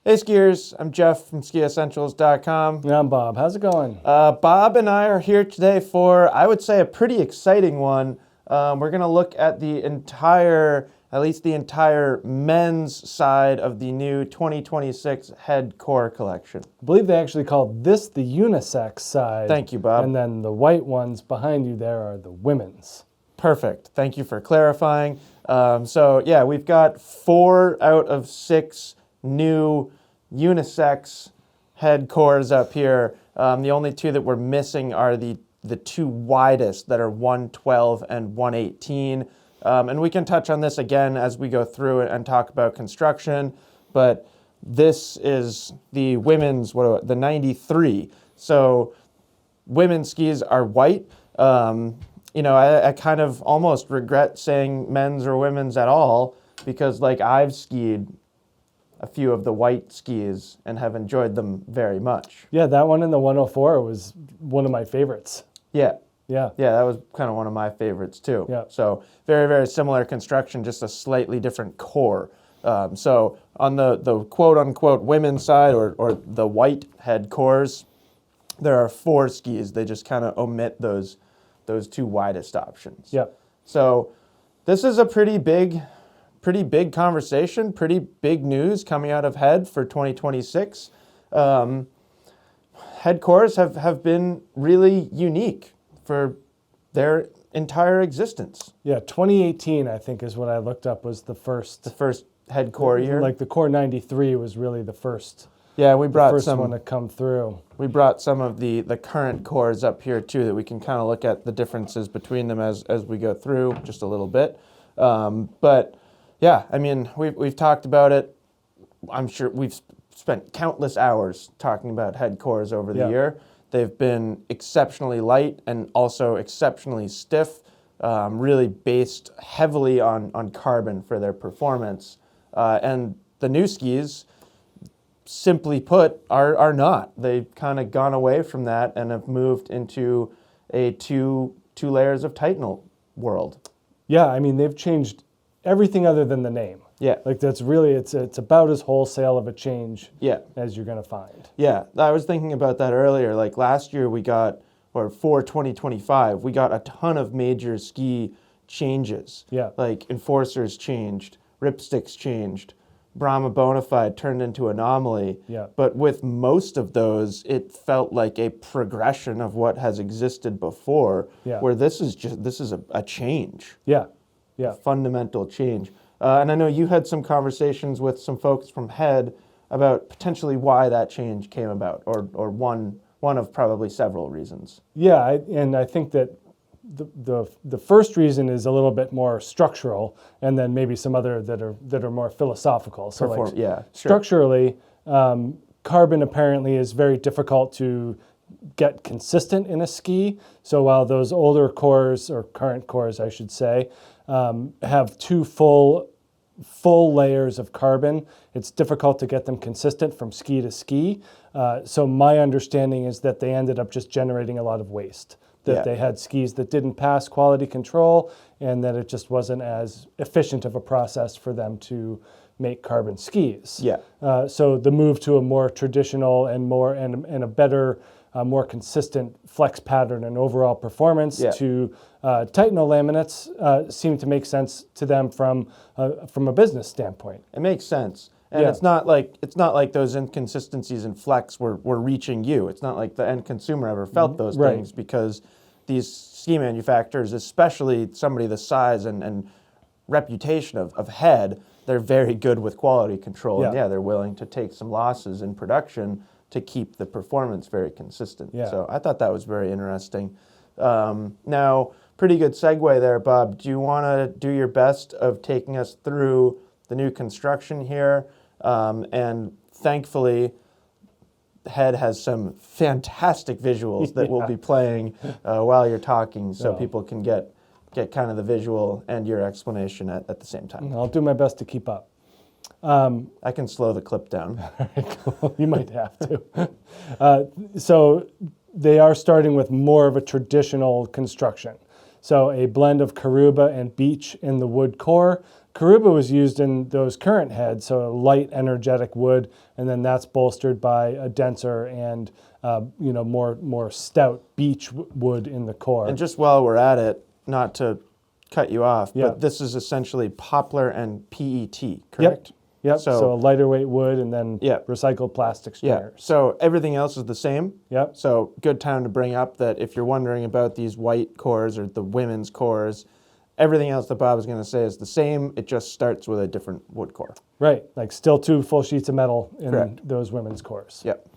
Hey skiers, I'm Jeff from skiessentials.com. Yeah, I'm Bob. How's it going? Bob and I are here today for, I would say, a pretty exciting one. We're going to look at at least the entire men's side of the new 2026 head core collection. I believe they actually called this the unisex side. Thank you, Bob. And then the white ones behind you there are the women's. Perfect. Thank you for clarifying. We've got 4 out of 6 new unisex head cores up here. The only 2 that we're missing are the 2 widest that are 112 and 118. And we can touch on this again as we go through it and talk about construction. But this is the women's, the 93. So women's skis are white. I kind of almost regret saying men's or women's at all because I've skied a few of the white skis and have enjoyed them very much. Yeah, that one in the 104 was one of my favorites. Yeah, Yeah. that was kind of one of my favorites too. Yeah. So very, very similar construction, just a slightly different core. So on the quote unquote women's side or the white head cores, there are 4 skis. They just kind of omit those 2 widest options. Yeah. So this is a pretty big conversation, pretty big news coming out of Head for 2026. Head cores have been really unique for their entire existence. Yeah, 2018, I think, is what I looked up, was the first head core year. Like the core 93 was really the first. Yeah, we brought first one to come through. We brought some of the current cores up here too, that we can kind of look at the differences between them as we go through just a little bit. But yeah, I mean, we've talked about it. I'm sure we've spent countless hours talking about head cores over the year. They've been exceptionally light and also exceptionally stiff, really based heavily on carbon for their performance. And the new skis, simply put, are not. They've kind of gone away from that and have moved into a two layers of Titanal world. Yeah, I mean, they've changed everything other than the name. Yeah. Like that's really, it's about as wholesale of a change as you're going to find. Yeah, I was thinking about that earlier. Like last year for 2025, we got a ton of major ski changes. Yeah. Like Enforcers changed, Ripsticks changed, Brahma Bonafide turned into Anomaly. Yeah. But with most of those, it felt like a progression of what has existed before, where this is a change. Yeah. Yeah. Fundamental change. And I know you had some conversations with some folks from Head about potentially why that change came about, or one of probably several reasons. Yeah, and I think that the first reason is a little bit more structural, and then maybe some other that are more philosophical. So structurally, carbon apparently is very difficult to get consistent in a ski. So while those older cores, or current cores I should say, have 2 full layers of carbon, it's difficult to get them consistent from ski to ski. So my understanding is that they ended up just generating a lot of waste. That they had skis that didn't pass quality control, and that it just wasn't as efficient of a process for them to make carbon skis. Yeah. So the move to a more traditional and a better, more consistent flex pattern and overall performance to Titanal laminates seemed to make sense to them from a business standpoint. It makes sense. And it's not like those inconsistencies in flex were reaching you. It's not like the end consumer ever felt those things, because these ski manufacturers, especially somebody the size and reputation of Head, they're very good with quality control. And they're willing to take some losses in production to keep the performance very consistent. So I thought that was very interesting. Now, pretty good segue there, Bob. Do you want to do your best of taking us through the new construction here? And thankfully, Head has some fantastic visuals that we'll be playing while you're talking, so people can get kind of the visual and your explanation at the same time. I'll do my best to keep up. I can slow the clip down. You might have to. So they are starting with more of a traditional construction. So a blend of Karuba and beech in the wood core, Karuba was used in those current heads, so a light, energetic wood, and then that's bolstered by a denser and more stout beech wood in the core. And just while we're at it, not to cut you off, but this is essentially poplar and PET, correct? Yep. So a lighter weight wood and then recycled plastic stringers. Yeah. So everything else is the same. Yep. So good time to bring up that if you're wondering about these white cores or the women's cores, everything else that Bob is going to say is the same. It just starts with a different wood core. Right. Like still 2 full sheets of metal in those women's cores. Yep.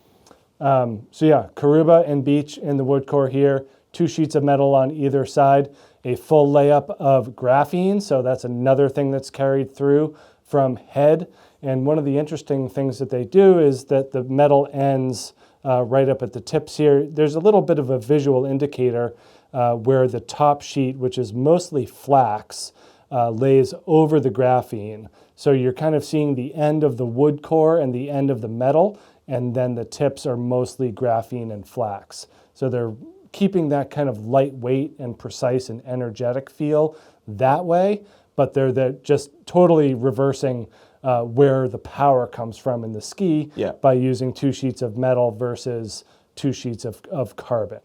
Karuba and beech in the wood core here, 2 sheets of metal on either side, a full layup of graphene. So that's another thing that's carried through from head. And one of the interesting things that they do is that the metal ends right up at the tips here. There's a little bit of a visual indicator where the top sheet, which is mostly flax, lays over the graphene. So you're kind of seeing the end of the wood core and the end of the metal, and then the tips are mostly graphene and flax. So they're keeping that kind of lightweight and precise and energetic feel that way, but they're just totally reversing where the power comes from in the ski by using 2 sheets of metal versus 2 sheets of carbon.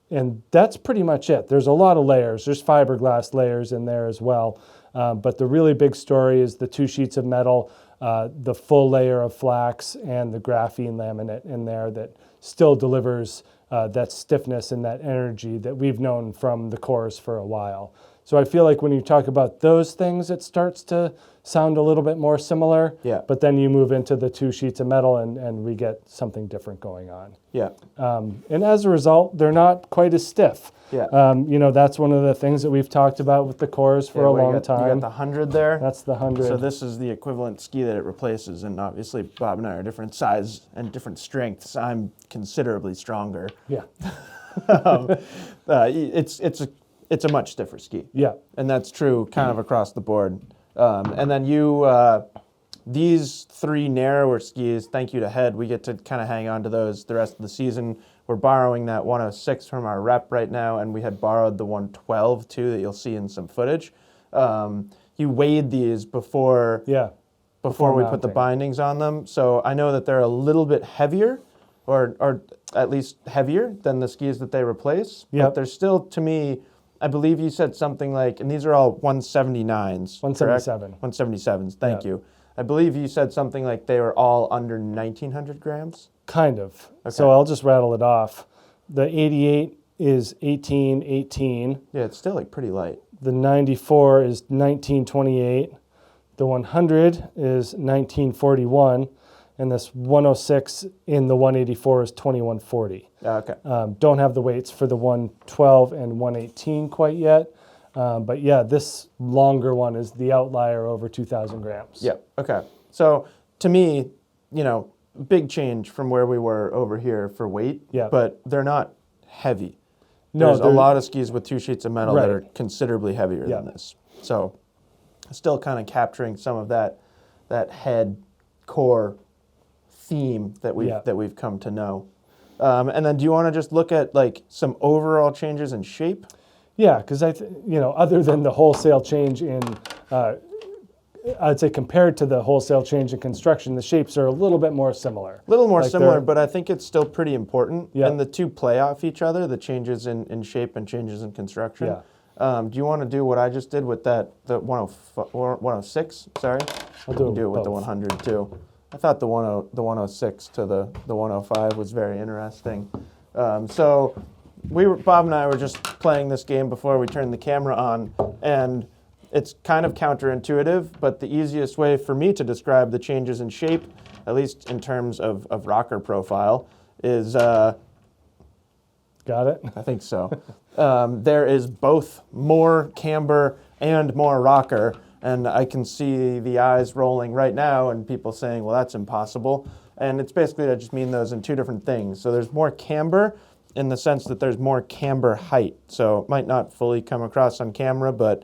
And that's pretty much it. There's a lot of layers. There's fiberglass layers in there as well. But the really big story is the 2 sheets of metal, the full layer of flax, and the graphene laminate in there that still delivers that stiffness and that energy that we've known from the cores for a while. So I feel like when you talk about those things, it starts to sound a little bit more similar. Yeah. But then you move into the 2 sheets of metal and we get something different going on. Yeah. And as a result, they're not quite as stiff. Yeah. That's one of the things that we've talked about with the cores for a long time. You got the 100 there. That's the 100. So this is the equivalent ski that it replaces. And obviously, Bob and I are different size and different strengths. I'm considerably stronger. Yeah. It's a much stiffer ski. Yeah. And that's true kind of across the board. And then these 3 narrower skis, thank you to Head, we get to kind of hang on to those the rest of the season. We're borrowing that 106 from our rep right now, and we had borrowed the 112 too that you'll see in some footage. You weighed these before we put the bindings on them. So I know that they're a little bit heavier, or at least heavier than the skis that they replace. But they're still, to me, I believe you said something like, and these are all 179s. 177. Correct? 177s, thank you. I believe you said something like they were all under 1,900 grams? Kind of. Okay. So I'll just rattle it off. The 88 is 1818. Yeah, it's still like pretty light. The 94 is 1928. The 100 is 1941. And this 106 in the 184 is 2140. Okay. Don't have the weights for the 112 and 118 quite yet. But yeah, this longer one is the outlier over 2,000 grams. Yeah, okay. So to me, big change from where we were over here for weight, but they're not heavy. There's a lot of skis with 2 sheets of metal that are considerably heavier than this. So still kind of capturing some of that head core theme that we've come to know. And then do you want to just look at like some overall changes in shape? Yeah, because other than the wholesale change in, I'd say compared to the wholesale change in construction, the shapes are a little bit more similar. A little more similar, but I think it's still pretty important. Yeah. And the two play off each other, the changes in shape and changes in construction. Yeah. Do you want to do what I just did with the 106? Sorry, I'll do it with the 100 too. I thought the 106 to the 105 was very interesting. So Bob and I were just playing this game before we turned the camera on, and it's kind of counterintuitive, but the easiest way for me to describe the changes in shape, at least in terms of rocker profile, is... Got it? I think so. There is both more camber and more rocker, and I can see the eyes rolling right now and people saying, well, that's impossible. And it's basically, I just mean those in 2 different things. So there's more camber in the sense that there's more camber height. So it might not fully come across on camera, but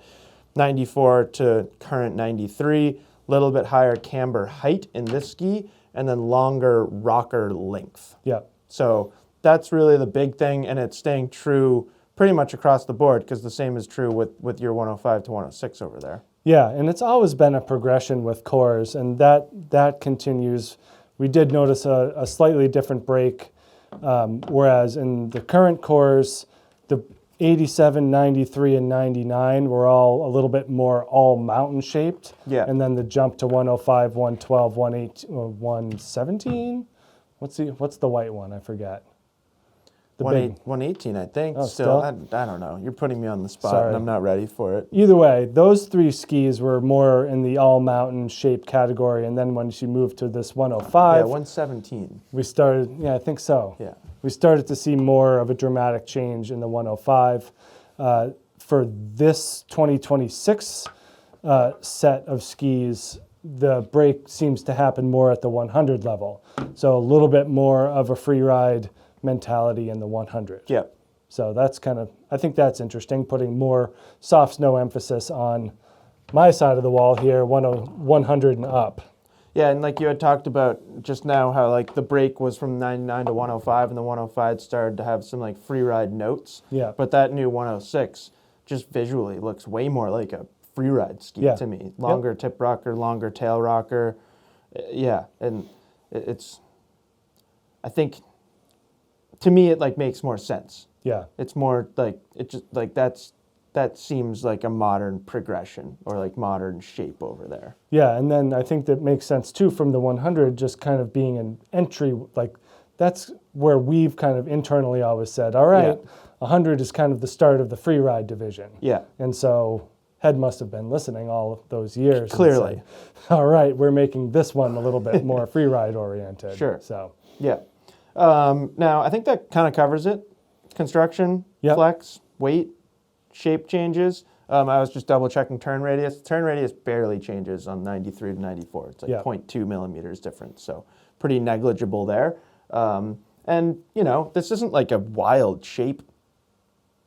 94 to current 93, a little bit higher camber height in this ski, and then longer rocker length. Yeah. So that's really the big thing, and it's staying true pretty much across the board, because the same is true with your 105 to 106 over there. Yeah, and it's always been a progression with cores, and that continues. We did notice a slightly different brake, whereas in the current cores, the 87, 93, and 99 were all a little bit more all mountain shaped. Yeah. And then the jump to 105, 112, 117? What's the white one? I forget. The big 118, I think. Oh, still, still? I don't know. You're putting me on the spot, Sorry. and I'm not ready for it. Either way, those three skis were more in the all mountain shape category, and then once you moved to this 105, Yeah, 117. we started. Yeah, I think so. Yeah. We started to see more of a dramatic change in the 105. For this 2026 set of skis, the brake seems to happen more at the 100 level. So a little bit more of a free ride mentality in the 100. Yeah. So that's I think that's interesting, putting more soft snow emphasis on my side of the wall here, 100 and up. Yeah, and like you had talked about just now, how like the brake was from 99 to 105, and the 105 started to have some like free ride notes. Yeah. But that new 106 just visually looks way more like a free ride ski to me. Longer tip rocker, longer tail rocker. Yeah, and it's, I think, to me it like makes more sense. Yeah. It's more like, it just like that seems like a modern progression or like modern shape over there. Yeah, and then I think that makes sense too from the 100 just kind of being an entry, like that's where we've kind of internally always said, all right, 100 is kind of the start of the free ride division. Yeah. And so Head must have been listening all of those years. Clearly. And said, all right, we're making this one a little bit more free ride oriented. Sure. So. Yeah. Now, I think that kind of covers it. Construction, flex, weight, shape changes. I was just double checking turn radius. Turn radius barely changes on 93 to 94. It's like 0.2 millimeters difference, so pretty negligible there. And, you know, this isn't like a wild shape.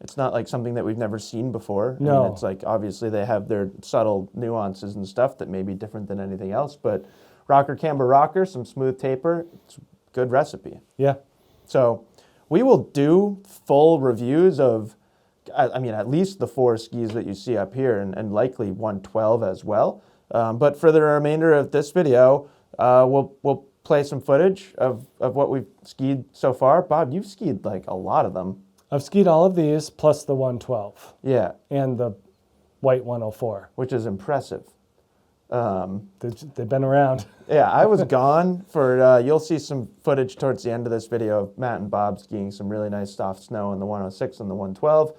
It's not like something that we've never seen before. No. I mean, it's like, obviously they have their subtle nuances and stuff that may be different than anything else, but rocker, camber, rocker, some smooth taper, it's a good recipe. Yeah. So we will do full reviews of, I mean, at least the 4 skis that you see up here, and likely 112 as well. But for the remainder of this video, we'll play some footage of what we've skied so far. Bob, you've skied like a lot of them. I've skied all of these plus the 112. Yeah. And the white 104. Which is impressive. They've been around. Yeah, I was gone for, you'll see some footage towards the end of this video of Matt and Bob skiing some really nice soft snow in the 106 and the 112.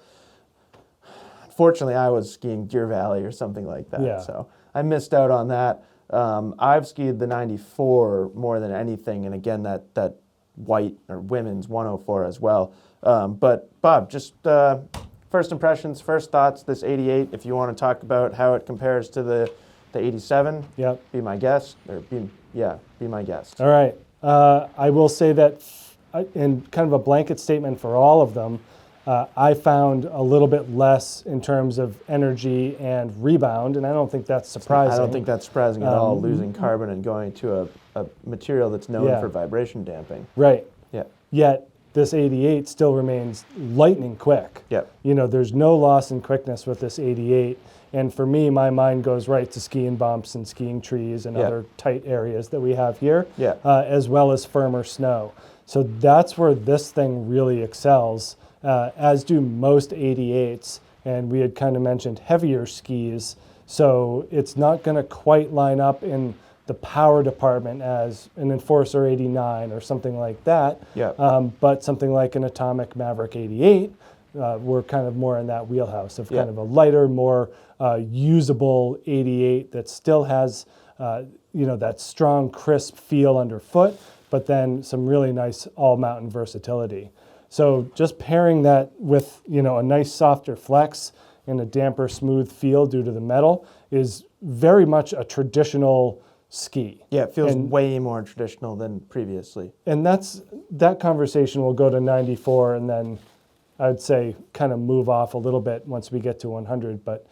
Fortunately, I was skiing Deer Valley or something like that, so I missed out on that. I've skied the 94 more than anything, and again, that white or women's 104 as well. But Bob, just first impressions, first thoughts, this 88, if you want to talk about how it compares to the 87, be my guest, or be my guest. All right. I will say that in kind of a blanket statement for all of them, I found a little bit less in terms of energy and rebound, and I don't think that's surprising. I don't think that's surprising at all, losing carbon and going to a material that's known for vibration damping. Right. Yeah. Yet this 88 still remains lightning quick. Yep. You know, there's no loss in quickness with this 88. And for me, my mind goes right to skiing bumps and skiing trees and other tight areas that we have here, as well as firmer snow. So that's where this thing really excels, as do most 88s. And we had kind of mentioned heavier skis. So it's not going to quite line up in the power department as an Enforcer 89 or something like that. But something like an Atomic Maverick 88, we're kind of more in that wheelhouse of kind of a lighter, more usable 88 that still has, that strong, crisp feel underfoot, but then some really nice all-mountain versatility. So just pairing that with, a nice softer flex and a damper, smooth feel due to the metal is very much a traditional ski. Yeah, it feels way more traditional than previously. And that conversation will go to 94, and then I'd say kind of move off a little bit once we get to 100, but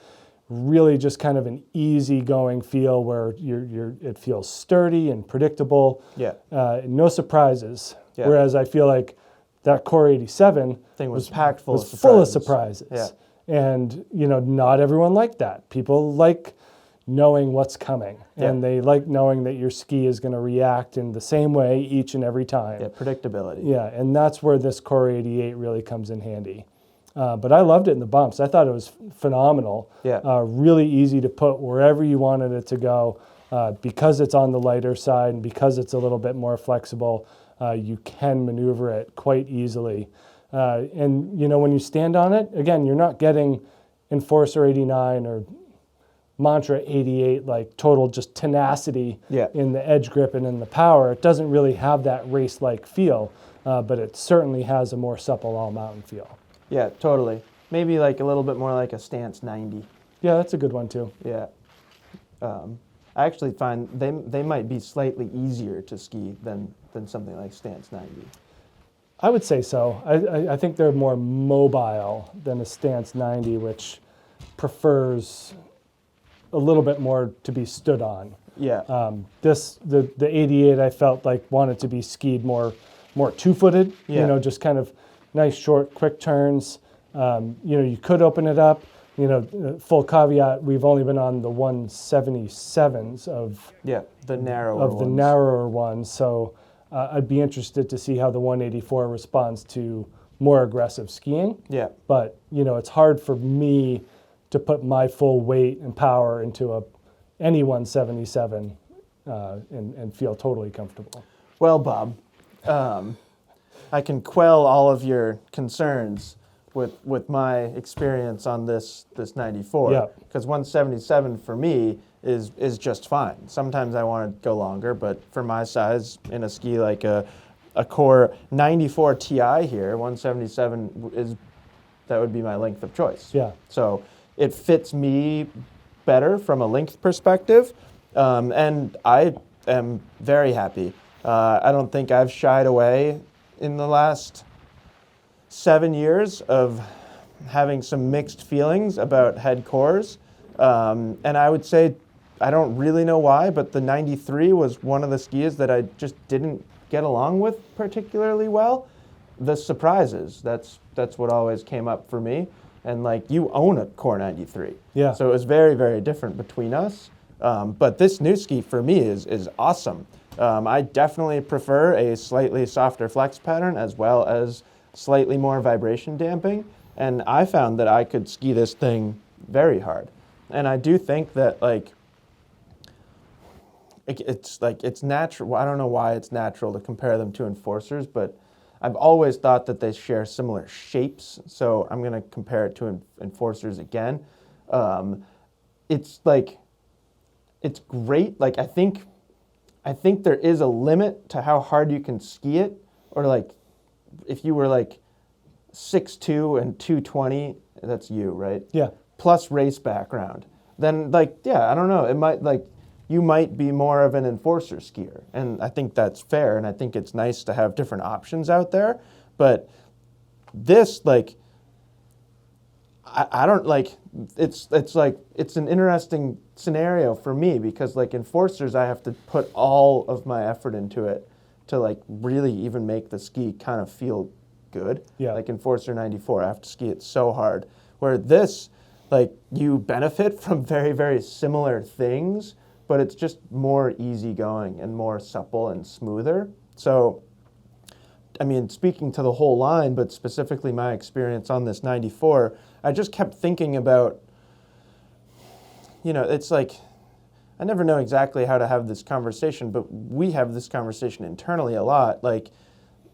really just kind of an easygoing feel where it feels sturdy and predictable. No surprises. Whereas I feel like that Core 87 thing was packed full of surprises. And not everyone liked that. People like knowing what's coming. And they like knowing that your ski is going to react in the same way each and every time. Yeah, predictability. Yeah, and that's where this Core 88 really comes in handy. But I loved it in the bumps. I thought it was phenomenal. Yeah. Really easy to put wherever you wanted it to go. Because it's on the lighter side and because it's a little bit more flexible, you can maneuver it quite easily. And you know, when you stand on it, again, you're not getting Enforcer 89 or Mantra 88, like total just tenacity in the edge grip and in the power. It doesn't really have that race-like feel, but it certainly has a more supple all-mountain feel. Yeah, totally. Maybe like a little bit more like a Stance 90. Yeah, that's a good one too. Yeah. I actually find they might be slightly easier to ski than something like Stance 90. I would say so. I think they're more mobile than a Stance 90, which prefers a little bit more to be stood on. Yeah. The 88 I felt like wanted to be skied more two-footed. Yeah. You know, just kind of nice short quick turns. You know, you could open it up. You know, full caveat, we've only been on the 177s of the narrower narrower ones. So I'd be interested to see how the 184 responds to more aggressive skiing. Yeah. But you know, it's hard for me to put my full weight and power into any 177 and feel totally comfortable. Well, Bob, I can quell all of your concerns with my experience on this 94. Yeah. Because 177 for me is just fine. Sometimes I want to go longer, but for my size in a ski like a Core 94 Ti here, 177 that would be my length of choice. Yeah. So it fits me better from a length perspective, and I am very happy. I don't think I've shied away in the last 7 years of having some mixed feelings about head cores. And I would say, I don't really know why, but the 93 was one of the skis that I just didn't get along with particularly well. The surprises, that's what always came up for me. And like, you own a Core 93. Yeah. So it was very, very different between us. But this new ski for me is awesome. I definitely prefer a slightly softer flex pattern as well as slightly more vibration damping. And I found that I could ski this thing very hard. And I do think that it's natural. I don't know why it's natural to compare them to Enforcers, but I've always thought that they share similar shapes. So I'm going to compare it to Enforcers again. It's great. Like, I think there is a limit to how hard you can ski it, or like if you were like 6'2" and 220, that's you, right? Yeah. Plus race background, then I don't know. It might you might be more of an Enforcer skier, and I think that's fair. And I think it's nice to have different options out there. But this, I don't like. It's an interesting scenario for me because like Enforcers, I have to put all of my effort into it to really even make the ski kind of feel good. Yeah. Like Enforcer 94, I have to ski it so hard. Where this, you benefit from very, very similar things, but it's just more easygoing and more supple and smoother. So, I mean, speaking to the whole line, but specifically my experience on this 94, I just kept thinking about, it's like, I never know exactly how to have this conversation, but we have this conversation internally a lot. Like,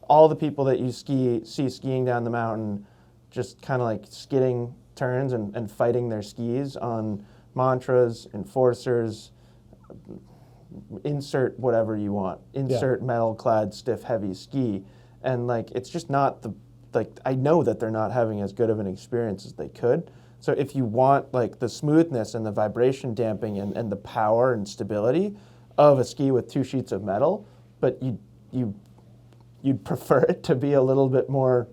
all the people that you see skiing down the mountain, just kind of like skidding turns and fighting their skis on Mantras, Enforcers, insert whatever you want, insert metal-clad, stiff, heavy ski. And it's just not I know that they're not having as good of an experience as they could. So if you want the smoothness and the vibration damping and the power and stability of a ski with 2 sheets of metal, but you'd prefer it to be a little bit more,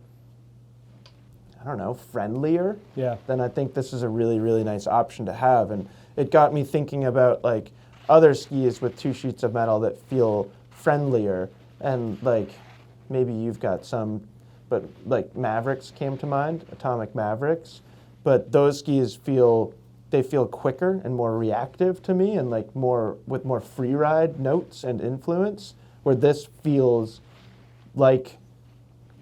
I don't know, friendlier, then I think this is a really, really nice option to have. And it got me thinking about other skis with 2 sheets of metal that feel friendlier, and maybe you've got some, but Mavericks came to mind, Atomic Mavericks, but those skis feel they feel quicker and more reactive to me, and like with more free ride notes and influence, where this feels like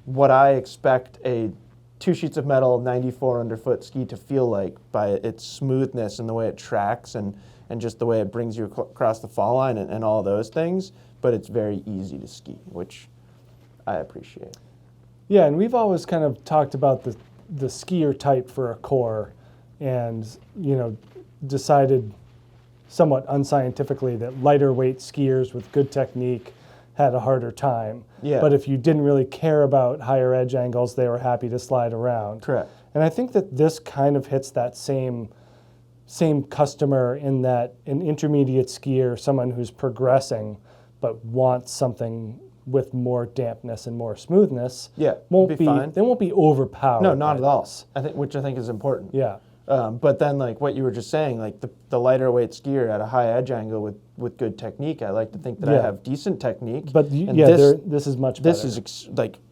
what I expect a 2 sheets of metal 94 underfoot ski to feel like, by its smoothness and the way it tracks and just the way it brings you across the fall line and all those things. But it's very easy to ski, which I appreciate. Yeah, and we've always kind of talked about the skier type for a core, and decided somewhat unscientifically that lighter weight skiers with good technique had a harder time. Yeah. But if you didn't really care about higher edge angles, they were happy to slide around. Correct. And I think that this kind of hits that same customer, in that an intermediate skier, someone who's progressing but wants something with more dampness and more smoothness, won't be fine. They won't be overpowered. No, not at all. Which I think is important. Yeah. But then, like what you were just saying, like the lighter weight skier at a high edge angle with good technique, I like to think that I have decent technique. But this is much better. This is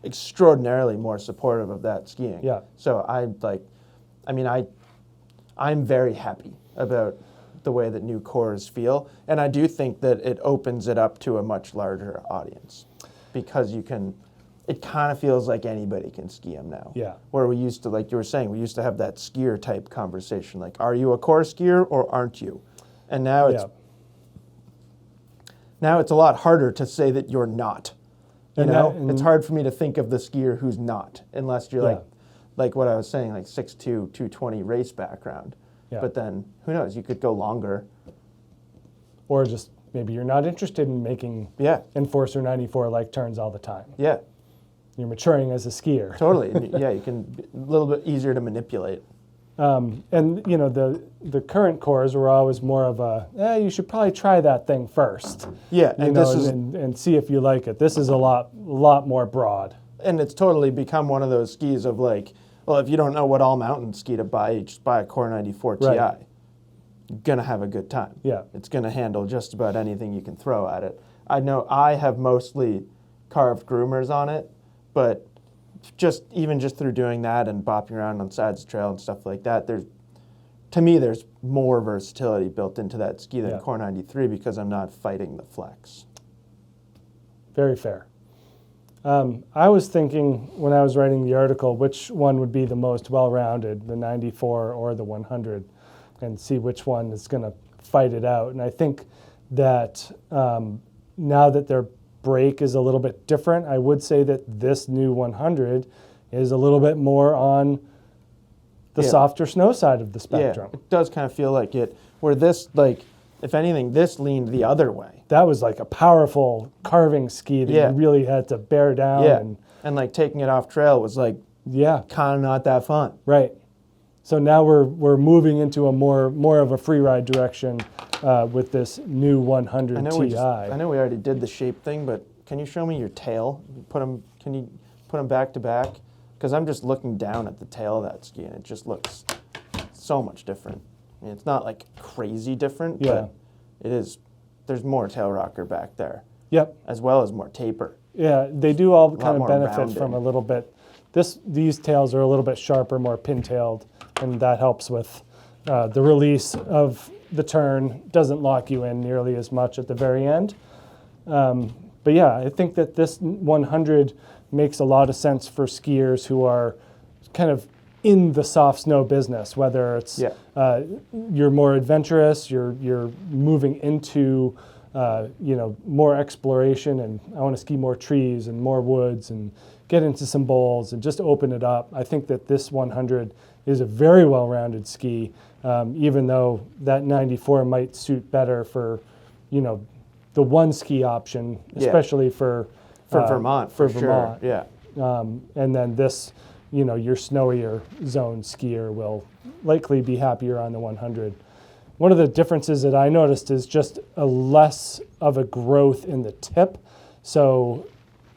extraordinarily more supportive of that skiing. Yeah. So I'm very happy about the way that new cores feel, and I do think that it opens it up to a much larger audience, because it kind of feels like anybody can ski them now. Yeah. Where we used to, like you were saying, we used to have that skier type conversation, like, are you a core skier or aren't you? And now it's a lot harder to say that you're not. It's hard for me to think of the skier who's not, unless you're like what I was saying, like 6'2", 220 race background. Yeah. But then, who knows? You could go longer. Or just maybe you're not interested in making Enforcer 94-like turns all the time. Yeah. You're maturing as a skier. Totally. You can be a little bit easier to manipulate. And the current cores were always more of a, you should probably try that thing first. Yeah, and see if you like it. This is a lot more broad. And it's totally become one of those skis of like, well, if you don't know what all mountain ski to buy, you just buy a Core 94 Ti. You're gonna have a good time. Yeah, it's gonna handle just about anything you can throw at it. I know I have mostly carved groomers on it, but just through doing that and bopping around on sides of trail and stuff like that, there's more versatility built into that ski than Core 93, because I'm not fighting the flex. Very fair. I was thinking when I was writing the article, which one would be the most well-rounded, the 94 or the 100, and see which one is going to fight it out. And I think that now that their brake is a little bit different, I would say that this new 100 is a little bit more on the softer snow side of the spectrum. Yeah, it does kind of feel like it, where this, like, if anything, this leaned the other way. That was like a powerful carving ski that you really had to bear down. Yeah, and like taking it off trail was like kind of not that fun. Right. So now we're moving into a more of a free ride direction with this new 100 Ti. I know we already did the shape thing, but can you show me your tail? Can you put them back to back? Because I'm just looking down at the tail of that ski, and it just looks so much different. I mean, it's not like crazy different, but it is. There's more tail rocker back there. Yep. As well as more taper. Yeah, they do all kind of benefit from a little bit. These tails are a little bit sharper, more pin-tailed, and that helps with the release of the turn. Doesn't lock you in nearly as much at the very end. But yeah, I think that this 100 makes a lot of sense for skiers who are kind of in the soft snow business, whether it's you're more adventurous, you're moving into more exploration, and I want to ski more trees and more woods and get into some bowls and just open it up. I think that this 100 is a very well-rounded ski, even though that 94 might suit better for, the one ski option, especially for Vermont. For Vermont, sure. Yeah. And then this, your snowier zone skier will likely be happier on the 100. One of the differences that I noticed is just a less of a growth in the tip, so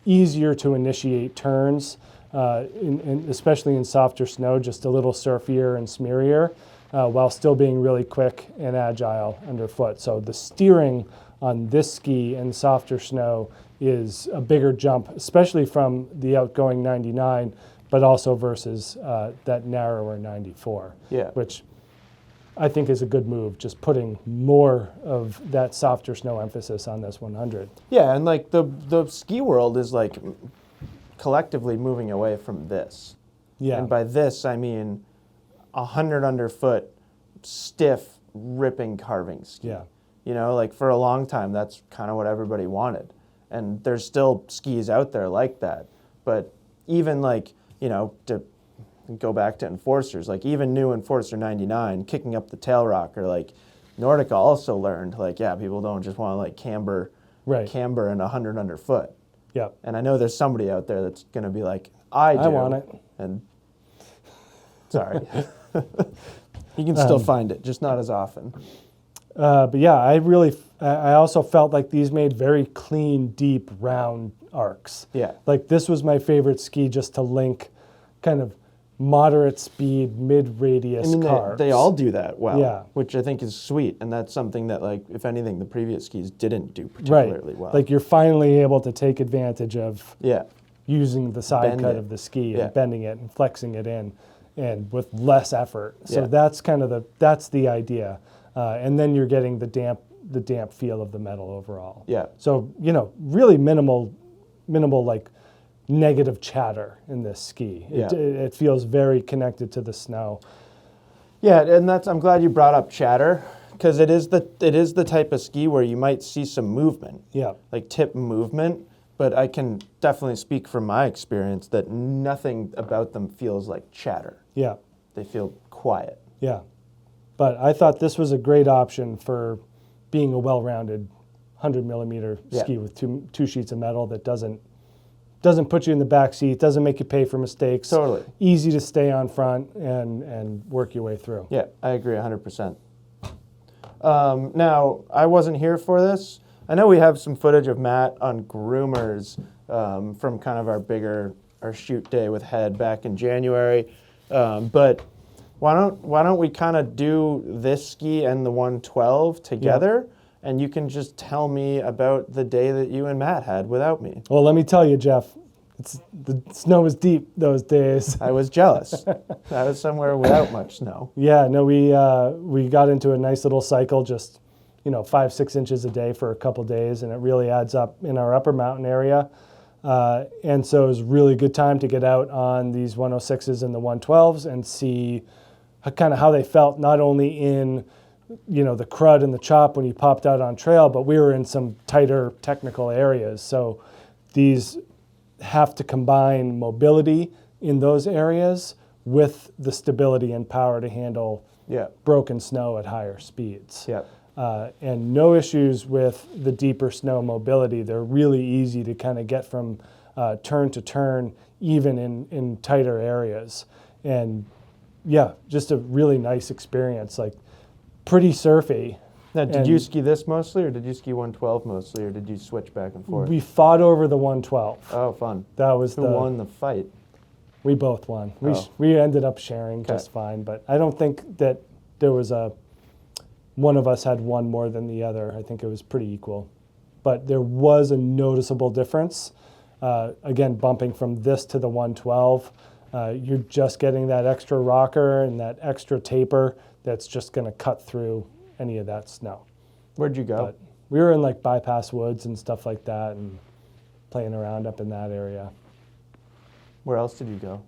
easier to initiate turns, especially in softer snow, just a little surfier and smearier, while still being really quick and agile underfoot. So the steering on this ski in softer snow is a bigger jump, especially from the outgoing 99, but also versus that narrower 94, which I think is a good move, just putting more of that softer snow emphasis on this 100. Yeah, and like the ski world is like collectively moving away from this. Yeah. And by this, I mean 100 underfoot, stiff, ripping carving ski. Yeah. You know, like for a long time, that's kind of what everybody wanted. And there's still skis out there like that. But even like, you know, to go back to Enforcers, like even new Enforcer 99, kicking up the tail rocker, like Nordica also learned, like, yeah, people don't just want to like camber and 100 underfoot. Yeah. And I know there's somebody out there that's going to be like, I want it. And sorry. You can still find it, just not as often. But yeah, I also felt like these made very clean, deep, round arcs. Yeah. Like this was my favorite ski just to link kind of moderate speed, mid-radius carbs. They all do that well, yeah. Which I think is sweet. And that's something that, like, if anything, the previous skis didn't do particularly well. Like you're finally able to take advantage of using the side cut of the ski and bending it and flexing it in and with less effort. So that's kind of that's the idea. And then you're getting the damp feel of the metal overall. Yeah. So, you know, really minimal like negative chatter in this ski. It feels very connected to the snow. Yeah, and I'm glad you brought up chatter, because it is the type of ski where you might see some movement. Yeah. Like tip movement, but I can definitely speak from my experience that nothing about them feels like chatter. Yeah. They feel quiet. Yeah. But I thought this was a great option for being a well-rounded 100 millimeter ski with two sheets of metal that doesn't put you in the back seat, doesn't make you pay for mistakes. Totally. Easy to stay on front and work your way through. Yeah, I agree 100%. Now, I wasn't here for this. I know we have some footage of Matt on groomers from kind of our shoot day with Head back in January. But why don't we kind of do this ski and the 112 together? Yep. And you can just tell me about the day that you and Matt had without me. Well, let me tell you, Jeff, the snow was deep those days. I was jealous. I was somewhere without much snow. Yeah, no, we got into a nice little cycle, just 5-6 inches a day for a couple days, and it really adds up in our upper mountain area. And so it was a really good time to get out on these 106s and the 112s and see kind of how they felt, not only in the crud and the chop when you popped out on trail, but we were in some tighter technical areas. So these have to combine mobility in those areas with the stability and power to handle broken snow at higher speeds. Yeah. And no issues with the deeper snow mobility. They're really easy to kind of get from turn to turn, even in tighter areas. And yeah, just a really nice experience. Like, pretty surfy. Now, did you ski this mostly, or did you ski 112 mostly, or did you switch back and forth? We fought over the 112. Oh, fun. That was Who won the fight? We both won. We ended up sharing just fine, but I don't think that there was one of us had one more than the other. I think it was pretty equal. But there was a noticeable difference. Again, bumping from this to the 112, you're just getting that extra rocker and that extra taper that's just going to cut through any of that snow. Where'd you go? But we were in like bypass woods and stuff like that and playing around up in that area. Where else did you go?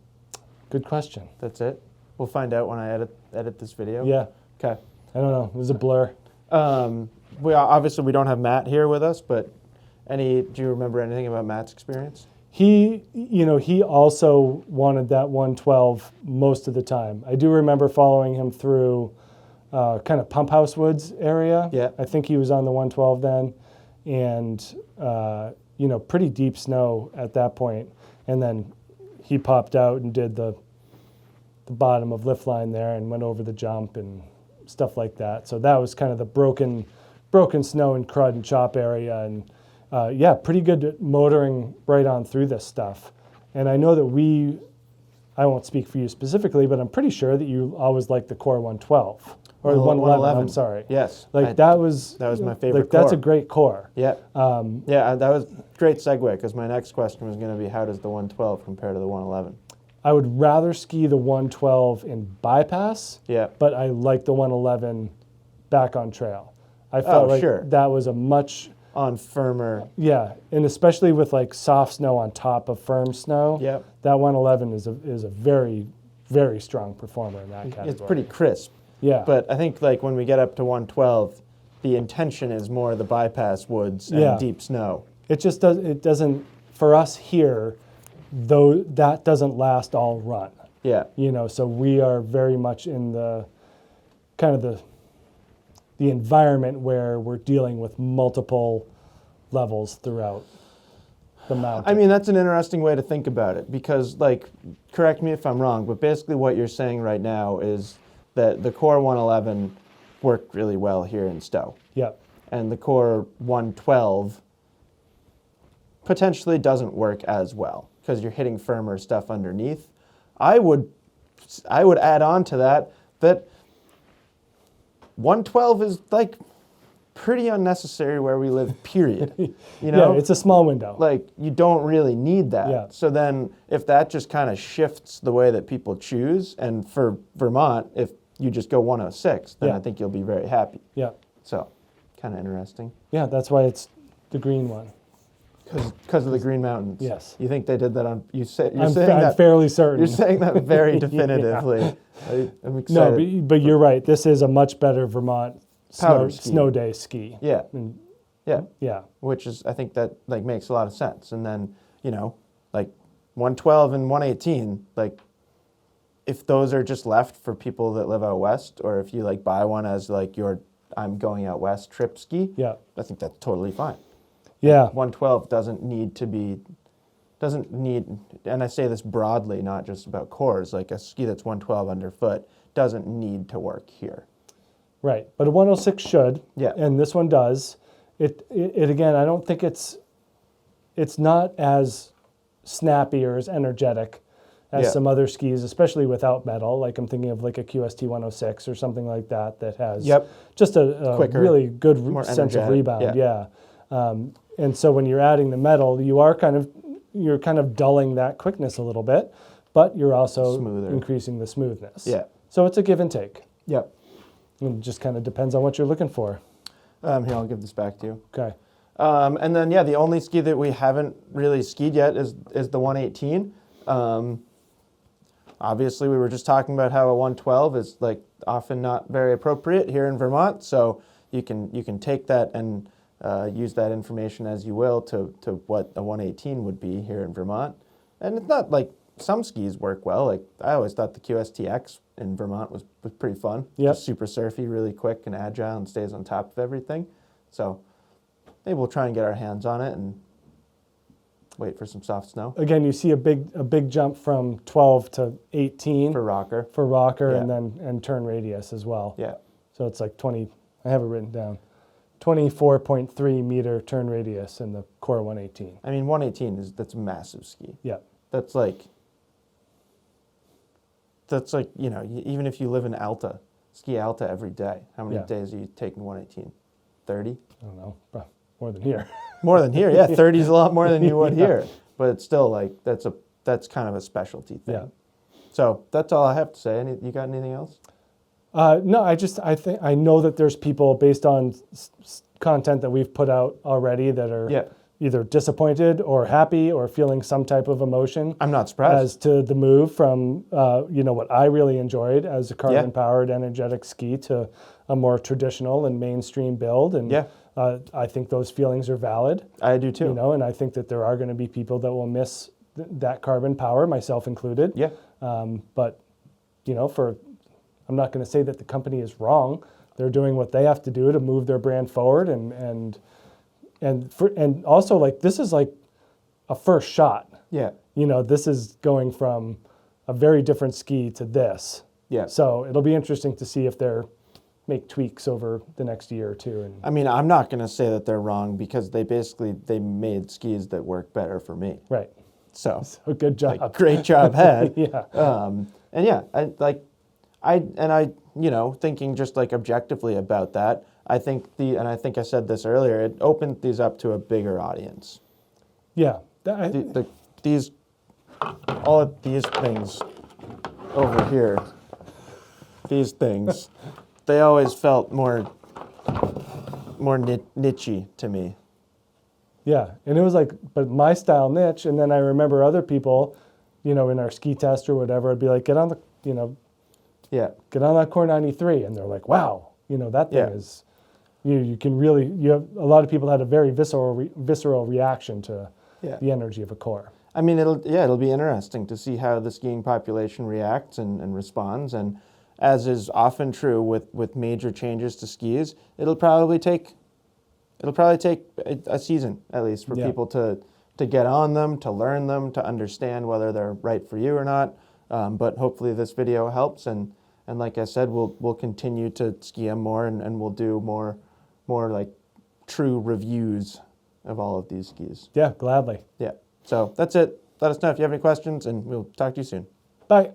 Good question. That's it? We'll find out when I edit this video? Yeah. Okay. I don't know. It was a blur. Obviously we don't have Matt here with us, but do you remember anything about Matt's experience? He also wanted that 112 most of the time. I do remember following him through kind of Pump House Woods area. Yeah. I think he was on the 112 then, and pretty deep snow at that point. And then he popped out and did the bottom of lift line there and went over the jump and stuff like that. So that was kind of the broken snow and crud and chop area, and pretty good at motoring right on through this stuff. And I know that I won't speak for you specifically, but I'm pretty sure that you always liked the Core 112 or the 111. I'm sorry. Yes. That was my favorite. Like, that's a great core. Yeah. That was great segue, because my next question was going to be, how does the 112 compare to the 111? I would rather ski the 112 in bypass, but I like the 111 back on trail. I felt like that was a much on firmer. Yeah, and especially with like soft snow on top of firm snow. That 111 is a very, very strong performer in that category. It's pretty crisp. Yeah. But I think like when we get up to 112, the intention is more the bypass woods and deep snow. It just doesn't for us here, though that doesn't last all run. Yeah. You know, so we are very much in the kind of the environment where we're dealing with multiple levels throughout the mountain. I mean, that's an interesting way to think about it because, like, correct me if I'm wrong, but basically what you're saying right now is that the Core 111 worked really well here in Stowe. Yep. And the Core 112 potentially doesn't work as well because you're hitting firmer stuff underneath. I would add on to that 112 is like pretty unnecessary where we live, period. You know? Yeah, it's a small window. Like, you don't really need that. Yeah. So then if that just kind of shifts the way that people choose, and for Vermont, if you just go 106, then I think you'll be very happy. Yeah. So, kind of interesting. Yeah, that's why it's the green one. Because of the Green Mountains. Yes. You think they did that on? I'm fairly certain. You're saying that very definitively. I'm excited. No, but you're right. This is a much better Vermont snow day ski. Yeah. Yeah. Which is, I think that like makes a lot of sense. And then, you know, like 112 and 118, like if those are just left for people that live out west, or if you like buy one as like your I'm going out west trip ski, I think that's totally fine. Yeah. 112 doesn't need, and I say this broadly, not just about cores, like a ski that's 112 underfoot doesn't need to work here. Right, but a 106 should, Yeah. And this one does. It again, I don't think it's not as snappy or as energetic as some other skis, especially without metal. Like I'm thinking of like a QST 106 or something like that has just a quicker, really good sense of rebound. Yeah. And so when you're adding the metal, you're kind of dulling that quickness a little bit, but you're also increasing the smoothness. Yeah. So it's a give and take. Yep. It just kind of depends on what you're looking for. Here, I'll give this back to you. Okay. And then, the only ski that we haven't really skied yet is the 118. Obviously, we were just talking about how a 112 is like often not very appropriate here in Vermont. So you can take that and use that information as you will to what a 118 would be here in Vermont. And it's not like some skis work well. Like I always thought the QSTX in Vermont was pretty fun. Yep. Just super surfy, really quick and agile, and stays on top of everything. So maybe we'll try and get our hands on it and wait for some soft snow. Again, you see a big jump from 12 to 18 for rocker. and turn radius as well. Yeah. So it's like 20. I have it written down. 24.3 meter turn radius in the Core 118. I mean, 118 that's a massive ski. Yeah. That's like, even if you live in Alta, ski Alta every day. How many days are you taking 118? 30? I don't know, more than here. More than here, yeah. 30 is a lot more than you would here. But it's still like, that's kind of a specialty thing. Yeah. So that's all I have to say. You got anything else? No, I know that there's people based on content that we've put out already that are either disappointed or happy or feeling some type of emotion. I'm not surprised. As to the move from, what I really enjoyed as a carbon-powered energetic ski to a more traditional and mainstream build. And I think those feelings are valid. I do too. And I think that there are going to be people that will miss that carbon power, myself included. Yeah. But, I'm not going to say that the company is wrong. They're doing what they have to do to move their brand forward, and also like this is like a first shot. Yeah. This is going from a very different ski to this. Yeah. So it'll be interesting to see if they're make tweaks over the next year or two. And I mean, I'm not going to say that they're wrong because they made skis that work better for me. Right. So good job. Like, great job, Head. And thinking just like objectively about that, I think I said this earlier, it opened these up to a bigger audience. Yeah. These all of these things over here, these things, they always felt more niche-y to me. Yeah, and it was like, but my style niche, and then I remember other people, in our ski test or whatever, I'd be like, get on get on that Core 93, and they're like, wow, that thing is, you can really, a lot of people had a very visceral reaction to the energy of a Core. I mean, it'll be interesting to see how the skiing population reacts and responds, and as is often true with major changes to skis, it'll probably take a season at least for people to get on them, to learn them, to understand whether they're right for you or not. But hopefully this video helps, and like I said, we'll continue to ski them more, and we'll do more like true reviews of all of these skis. Yeah, gladly. Yeah. So that's it. Let us know if you have any questions, and we'll talk to you soon. Bye.